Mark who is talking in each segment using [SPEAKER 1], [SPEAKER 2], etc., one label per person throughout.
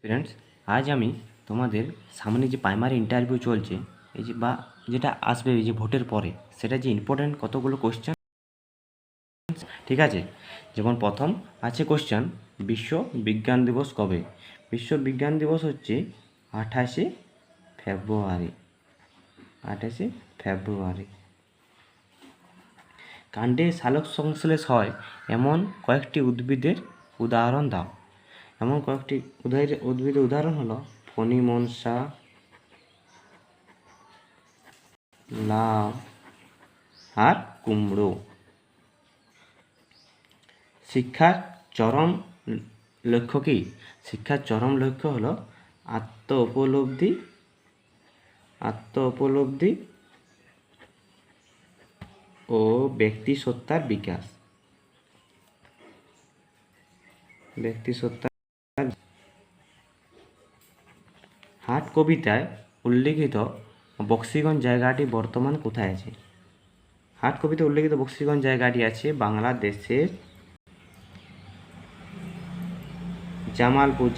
[SPEAKER 1] Friends, আজ আমি তোমাদের সামনে যে প্রাইমারি ইন্টারভিউ চলছে এই যে বা যেটা আসবে এই যে ভোটের পরে, সেটা যে ইম্পর্ট্যান্ট কতগুলো কোশ্চেন, ঠিক আছে। যেমন প্রথম আছে কোশ্চেন, বিশ্ব বিজ্ঞান দিবস কবে? বিশ্ব বিজ্ঞান দিবস হচ্ছে 28শে ফেব্রুয়ারি। 28শে ফেব্রুয়ারি। কাণ্ডে সালোক সংশ্লেষ হয় এমন কয়েকটি উদ্ভিদের উদাহরণ দাও। এমন কয়েকটি উদ্ভিদের উদাহরণ হলো ফণিমনসা, লাউ আর কুমড়ো। শিক্ষার চরম লক্ষ্য কী? শিক্ষার চরম লক্ষ্য হলো আত্ম উপলব্ধি ও ব্যক্তিসত্তার বিকাশ। হাট কবিতায় উল্লিখিত বক্সিগঞ্জ জায়গাটি বর্তমান কোথায় আছে? হাট কবিতায় উল্লিখিত বক্সিগঞ্জ জায়গাটি আছে বাংলাদেশের জামালপুর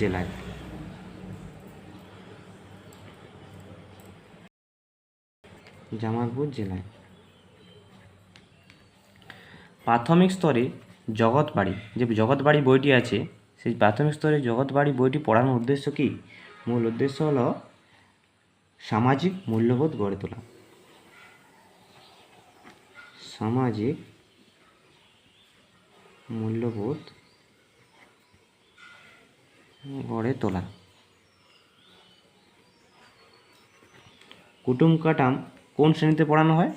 [SPEAKER 1] জেলায়। প্রাথমিক স্তরে জগৎবাড়ি, যে জগৎবাড়ি বইটি আছে, সেই প্রাথমিক স্তরে জগৎবাড়ি বইটি পড়ানোর উদ্দেশ্য কী? মূল উদ্দেশ্য হলো সামাজিক মূল্যবোধ গড়ে তোলা। সামাজিক মূল্যবোধ গড়ে তোলা। কুটুম কাটাম কোন শ্রেণীতে পড়ানো হয়?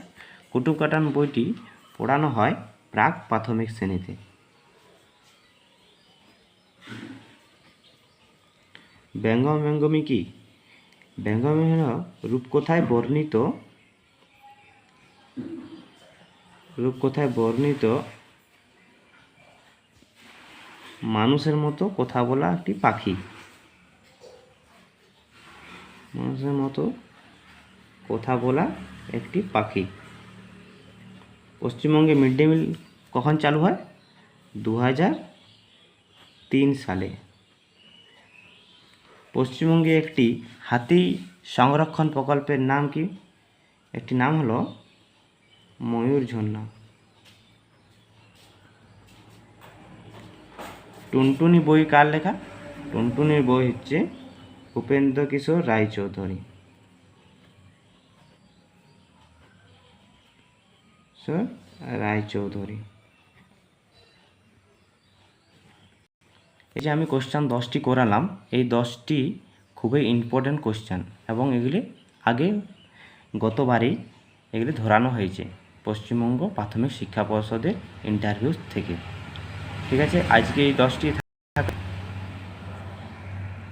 [SPEAKER 1] কুটুম কাটাম বইটি পড়ানো হয় প্রাক প্রাথমিক শ্রেণীতে। ব্যঙ্গম ব্যঙ্গমী কি? ব্যঙ্গমী হল রূপকথায় বর্ণিত মানুষের মতো কথা বলা একটি পাখি। মানুষের মতো কথা বলা একটি পাখি। পশ্চিমবঙ্গে মিড ডে মিল কখন চালু হয়? 2003 সালে। পশ্চিমবঙ্গে একটি হাতি সংরক্ষণ প্রকল্পের নাম কি? একটি নাম হলো ময়ূর ঝর্ণা। টুনটুনি বই কার লেখা? টুনটুনির বই হচ্ছে উপেন্দ্রকিশোর রায়চৌধুরী। এই যে আমি কোশ্চেন 10টি করালাম, এই 10টি খুবই ইম্পর্ট্যান্ট কোশ্চেন এবং এগুলি আগে গতবারেই এগুলি ধরানো হয়েছে পশ্চিমবঙ্গ প্রাথমিক শিক্ষা পর্ষদের ইন্টারভিউ থেকে। ঠিক আছে, আজকে এই 10টি